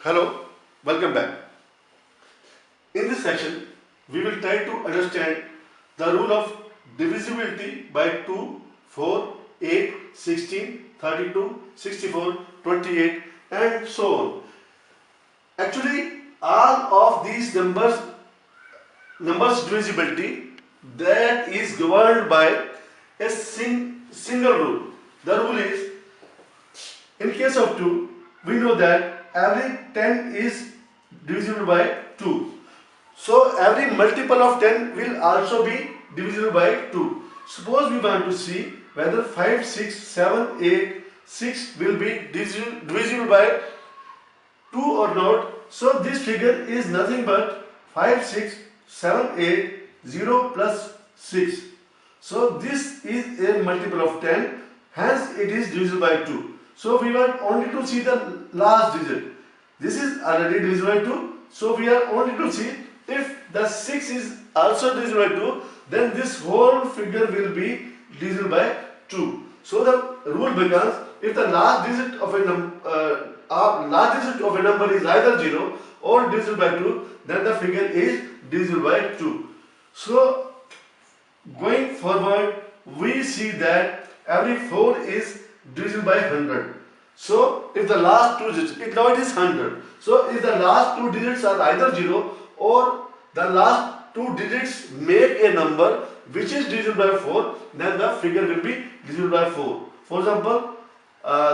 Hello, welcome back. In this section, we will try to understand the rule of divisibility by 2, 4, 8, 16, 32, 64, 28 and so on. Actually, all of these numbers divisibility that is governed by a single rule. The rule is, in case of 2, we know that every 10 is divisible by 2. So every multiple of 10 will also be divisible by 2. Suppose we want to see whether 5, 6, 7, 8, 6 will be divisible by 2 or not. So this figure is nothing but 5, 6, 7, 8, 0 plus 6. So this is a multiple of 10, hence it is divisible by 2. So we want only to see the last digit. This is already divisible by 2. So we are only to see if the 6 is also divisible by 2, then this whole figure will be divisible by 2. So the rule becomes, if the last digit of a number is either 0 or divisible by 2, then the figure is divisible by 2. So going forward, we see that every 4 is divisible by 100. So if the last two digits, now it is 100. So if the last two digits are either 0 or the last two digits make a number which is divisible by 4, then the figure will be divisible by 4. For example,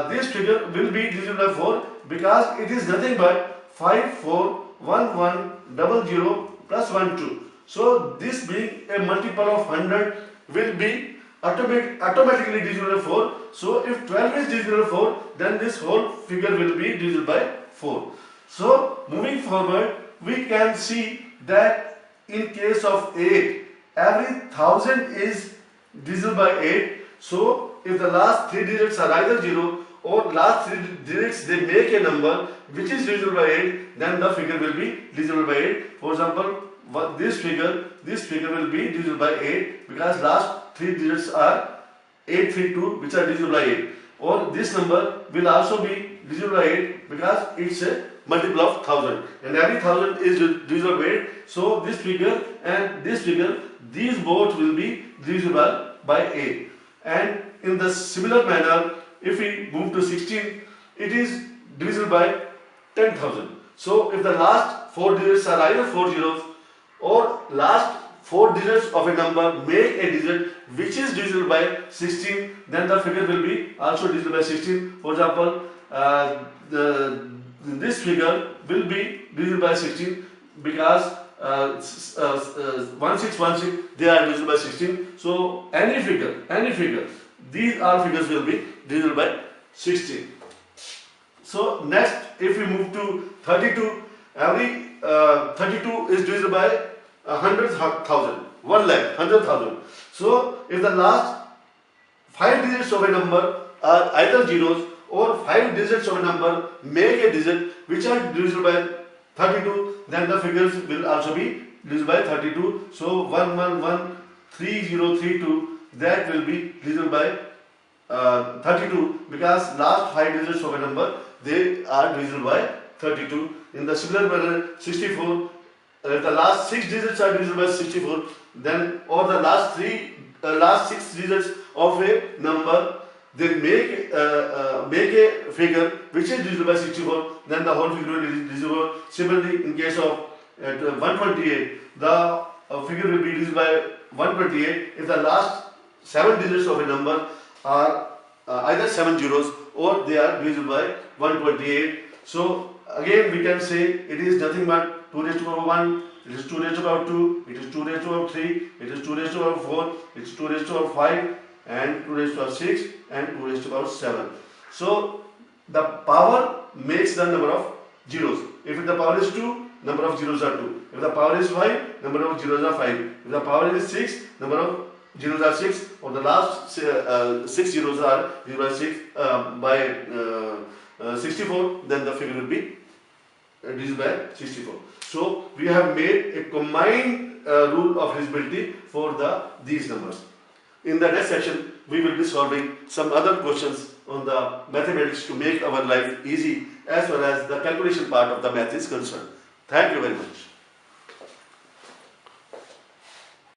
this figure will be divisible by 4 because it is nothing but 5, 4, 1, 1, 00 plus 1, 2. So this being a multiple of 100 will be automatically divisible by 4. So if 12 is divisible by 4, then this whole figure will be divisible by 4. So moving forward, we can see that in case of 8, every 1000 is divisible by 8. So if the last 3 digits are either 0 or last 3 digits they make a number which is divisible by 8, then the figure will be divisible by 8. For example, this figure will be divisible by 8 because last 3 digits are 832 which are divisible by 8. Or this number will also be divisible by 8 because it's a multiple of 1000, and every 1000 is divisible by 8. So this figure and this figure, these both will be divisible by 8. And in the similar manner, if we move to 16, it is divisible by 10,000. So if the last 4 digits are either 4 zeros or last 4 digits of a number make a digit which is divisible by 16, then the figure will be also divisible by 16. For example, this figure will be divisible by 16 because 1616 they are divisible by 16. So any figure, these all figures will be divisible by 16. So next, if we move to 32, every 32 is divisible by 100,000, 1 lakh, 100,000. So if the last 5 digits of a number are either zeros or 5 digits of a number make a digit which are divisible by 32, then the figures will also be divisible by 32. So 1113032, that will be divisible by 32 because last 5 digits of a number they are divisible by 32. In the similar manner, 64, if the last 6 digits are divisible by 64, then or the last 6 digits of a number they make a figure which is divisible by 64, then the whole figure is divisible. Similarly, in case of 128, the figure will be divisible by 128 if the last 7 digits of a number are either 7 zeros or they are divisible by 128. So again we can say it is nothing but 2 raised to power 1, it is 2 raised to power 2, it is 2 raised to power 3, it is 2 raised to power 4, it is 2 raised to power 5, and 2 raised to power 6, and 2 raised to power 7. So the power makes the number of zeros. If the power is 2, number of zeros are 2. If the power is 5, number of zeros are 5. If the power is 6, number of zeros are 6, or the last 6 zeros are 0 by 6 by 64, then the figure will be divisible by 64. So we have made a combined rule of divisibility for these numbers. In the next section, we will be solving some other questions on the mathematics to make our life easy as well as the calculation part of the math is concerned. Thank you very much.